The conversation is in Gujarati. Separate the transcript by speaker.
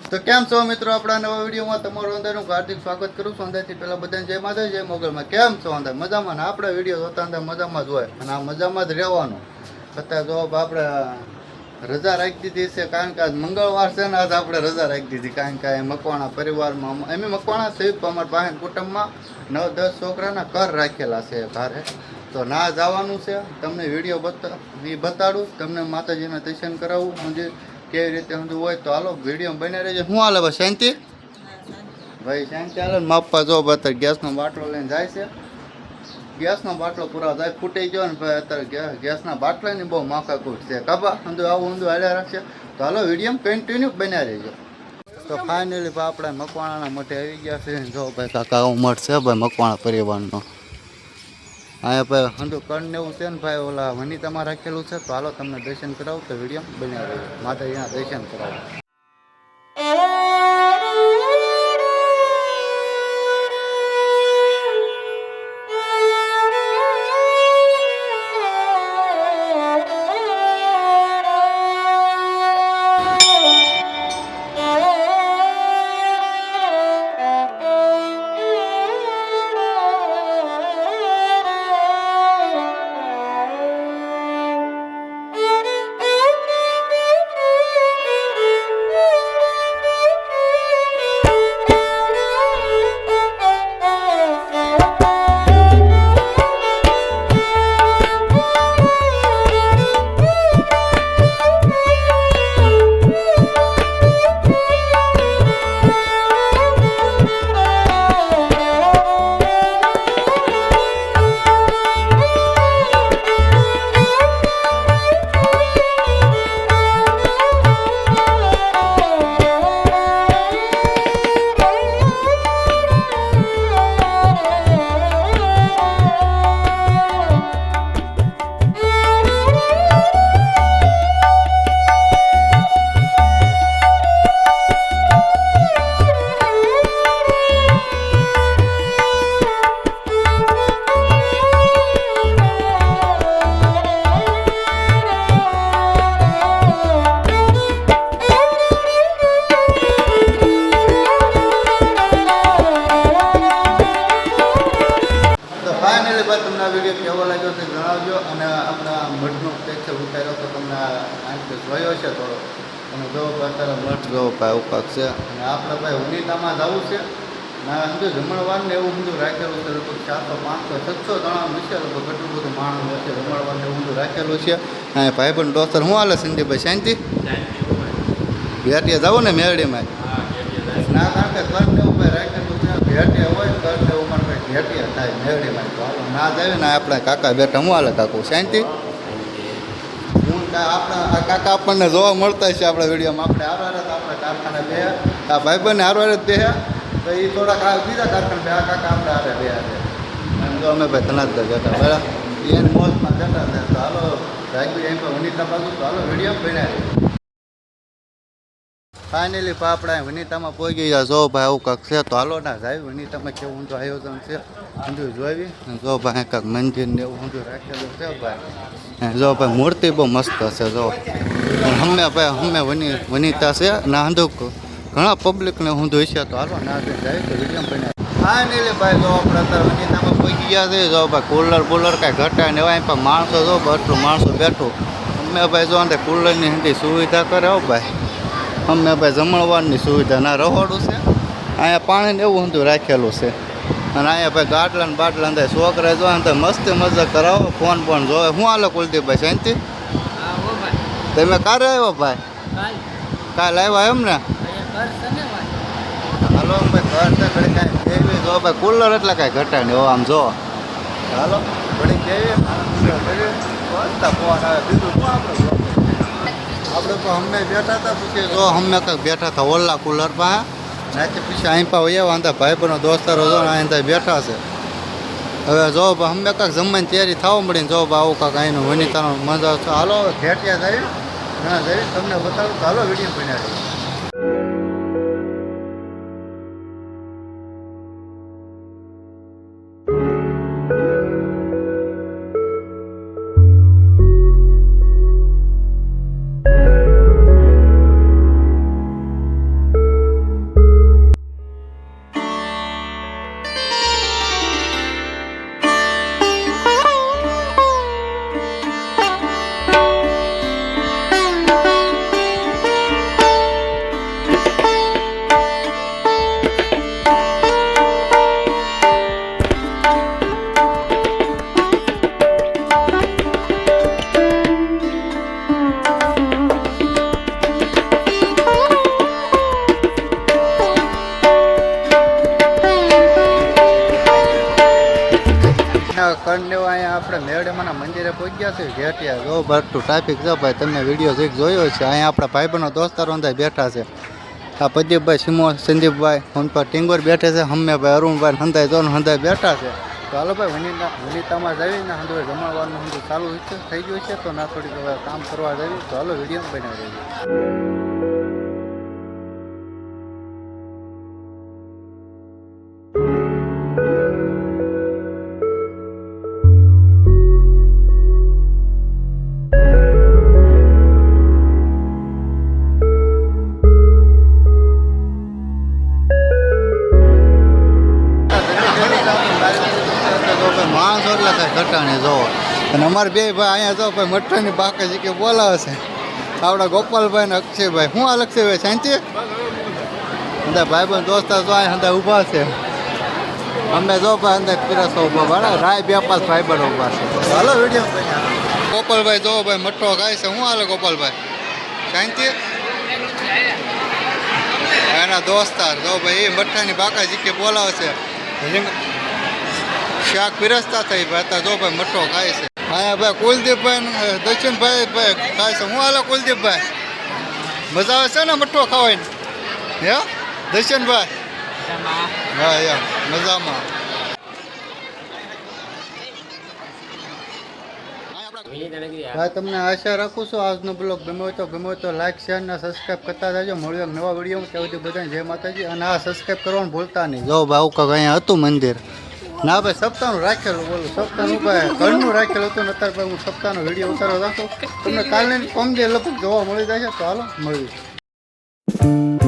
Speaker 1: તો કેમ છો મિત્રો, આપણા નવા વિડીયોમાં તમારું અંદરનું હાર્દિક સ્વાગત કરું છું. અંદરથી પહેલાં બધાને જય માતા જય મોગલમાં. કેમ છો અંદર મજામાં? ને આપણે વિડીયો જોતા અંદર મજામાં જ હોય અને આ મજામાં જ રહેવાનું. અત્યારે જો આપણે રજા રાખી દીધી છે, કારણ કે આજ મંગળવાર છે ને આજ આપણે રજા રાખી દીધી, કારણ કે મકવાણા પરિવારમાં એમ મકવાણા સહિત અમારા પાસે કુટુંબમાં 9-10 છોકરાના ઘર રાખેલા છે ઘરે. તો ના જવાનું છે, તમને વિડીયો બતાડું, તમને માતાજીના દર્શન કરાવું. મંદિર કેવી રીતે સમજવું હોય તો હાલો વિડીયો બની રહેજો. શું હાલે ભાઈ? શાંતિ ભાઈ? શાંતિ હાલે ને. માપા જો અત્યારે ગેસનો બાટલો લઈને જાય છે. ગેસનો બાટલો પૂરા જાય ફૂટી ગયો ને ભાઈ. અત્યારે ગેસના બાટલાની બહુ માથાકૂટ છે. કબા સમજો આવું ઊંધું હાલ્યા રાખશે તો હાલો વિડીયો કન્ટિન્યુ બન્યા રહેજો. તો ફાઇનલી ભાઈ આપણે મકવાણાના મઠે આવી ગયા છે. જો ભાઈ કાકા આવું મઠ છે ભાઈ મકવાણા પરિવારનો. અહીંયા ભાઈ હંધુ કણ એવું છે ને ભાઈ, ઓલા વનિતામાં રાખેલું છે. તો હાલો તમને દર્શન કરાવું તો વિડીયો બન્યા રહેજો. માતાજીના દર્શન કરાવું. તમને આ વિડીયો કેવો લાગ્યો તે જણાવજો. અને આપણા મઠનો પિક્ચર ઉતાર્યો તો તમને આંખે જોયો છે થોડો. અને જો અત્યારે મઠ જો ભાઈ ઉપાક છે. અને આપણે ભાઈ વનિતામાં જવું છે. ના સમજો જમણવારને એવું બધું રાખેલું છે. લગભગ 400-500-700 જણા હશે. લગભગ કેટલું બધું માણસ હશે. જમણવારને એવું બધું રાખેલું છે. અને ભાઈ પણ દોસ્તર શું હાલે સંદીપભાઈ? શાંતિ? ભેટિયા જવું ને મેરડીમાં? ના, કારણ કે કરને એવું ભાઈ રાખેલું છે. ભેટિયા હોય કરને એવું મારે ભાઈ ભેટિયા થાય મેરડીમાં. તો હાલો ના જાય ને. આપણે કાકા બેઠા હું હાલે કાકુ? શાંતિ? હું આપણા કાકા આપણને જોવા મળતા છે આપણા વિડીયોમાં. આપણે હારવારે તો આપણા કારખાને બે આ ભાઈબંધને હારવારે જ બે તો એ થોડાક બીજા કારખાને બે કાકા આપણે હારે બે અને જો અમે ભાઈ ધનાજગર બેઠા બરાબર એને મોજમાં બેઠા છે. તો હાલો રાખ્યું એમ પણ વનિતા બાજુ. તો હાલો વિડીયો બન્યા. ફાઇનલી આપણે વનિતામાં પહોંચી ગયા. જો ભાઈ આવું કાંક છે. તો હાલો ના જાય વનિતામાં કેવું ઊંધું આયોજન છે ઊંધું જોઈ. જો ભાઈ કાંક મંદિર ને એવું ઊંધું રાખેલું છે ભાઈ. જો ભાઈ મૂર્તિ બહુ મસ્ત છે. જો અમે ભાઈ વનિતા છે ના ઊંધું ઘણા પબ્લિકને ઊંધું છે. તો હાલો ના જાય તો વિડીયો બન્યા. ફાઇનલી ભાઈ જો આપણે અત્યારે વનિતામાં પહોંચી ગયા છે. જો ભાઈ કુલર બુલર કાંઈ ઘટા ને એવા પણ માણસો જો આટલું માણસો બેઠું. અમે ભાઈ જો અંદર કુલરની હંધી સુવિધા કરે હો ભાઈ. અમે ભાઈ જમણવારની સુવિધા ના રહોડું છે. અહીંયા પાણીને એવું ઊંધું રાખેલું છે. અને અહીંયા ભાઈ ગાટલા ને બાટલા અંદર છોકરા જો અંદર મસ્તી મજા કરાવો. ફોન જોવે. શું હાલે કુલદીપભાઈ? શાંતિ? તમે ક્યારે આવ્યો ભાઈ? કાલે આવ્યા એમ ને? હાલો ભાઈ ઘર છે ઘડી કાંઈ કેવી જો ભાઈ કુલર એટલે કાંઈ ઘટા નહીં. આમ જો હાલો ઘડી કેવી ફોન આવે બીજું શું આપણે તો અમે બેઠા હતા. પછી જો અમે કંઈક બેઠા હતા ઓલા કુલર પાસે. નાચે પછી અહીં પા હોય વાંધા ભાઈબંધો દોસ્તારો જો અહીં બેઠા છે. હવે જો અમે કાંઈક જમવાની તૈયારી થવા મળીને જો આવું કાંઈક અહીંનું વનિતાનો મજા છે. હાલો ઘેટિયા જઈ ના જઈ તમને બતાવું. તો હાલો વિડીયો બનાવી. નથી ઘેટિયા જો ભરતું ટ્રાફિક છે ભાઈ. તમે વિડીયો જે જોયો છે અહીંયા આપણા ભાઈબંધો દોસ્તારો અંદર બેઠા છે. આ પ્રદીપભાઈ સિમો સંદીપભાઈ ફોન પર ટીંગોર બેઠે છે. હમ્મેભાઈ અરુણભાઈ હંધાઈ જોન હંધાઈ બેઠા છે. તો હાલો ભાઈ વનિતામાં જઈને હંધોએ જમણવાનું હંધું ચાલુ થઈ ગયું છે. તો ના થોડીક હવે કામ કરવા જઈએ. તો હાલો વિડીયો બનાવી દઈએ. માણસો એટલે કાંઈ ઘટાણે જોવો. અને અમારે બે ભાઈ અહીંયા જો ભાઈ મઠ્ઠાની બાકે છે કે બોલાવે છે આપણા ગોપાલભાઈ ને અક્ષયભાઈ. શું આ અક્ષયભાઈ શાંતિ અંદર ભાઈબંધ દોસ્તા જો અહીંયા અંદર ઊભા છે. અમે જો ભાઈ અંદર પીરસો ઊભા ભાડા રાય બે પાંચ ભાઈબંધ ઊભા છે. હાલો વિડીયો ગોપાલભાઈ જો ભાઈ મઠ્ઠો ખાય છે. શું હાલે ગોપાલભાઈ શાંતિ? એના દોસ્તાર જો ભાઈ એ મઠ્ઠાની બાકા જીકે બોલાવે છે. શાક પીરસતા થઈ ભાઈ અત્યારે જો ભાઈ મઠ્ઠો ખાય છે. અહીંયા ભાઈ કુલદીપભાઈ દર્શનભાઈ ભાઈ ખાય છે. હું હાલો કુલદીપભાઈ મજા આવે છે ને મઠ્ઠો ખાવાની? હે દર્શનભાઈ? હા યા મજામાં. ભાઈ તમને આશા રાખું છું આજનો બ્લોગ ગમે હોય તો લાઈક શેર અને સબસ્ક્રાઈબ કરતા જજો. મળ્યો નવા વિડીયોમાં ત્યાં સુધી બધાને જય માતાજી. અને આ સબસ્ક્રાઈબ કરવાનું ભૂલતા નહીં. જો ભાઈ આવું કાંક અહીંયા હતું મંદિર. ના ભાઈ સપ્તાહનું રાખેલું બોલું સપ્તાહનું ભાઈ ઘરનું રાખેલું હતું ને અત્યારે ભાઈ હું સપ્તાહનો વિડીયો ઉતારવા રાખું. તમને કાલે કોમદે લગભગ જોવા મળી જાય છે. તો હાલો મળ્યું.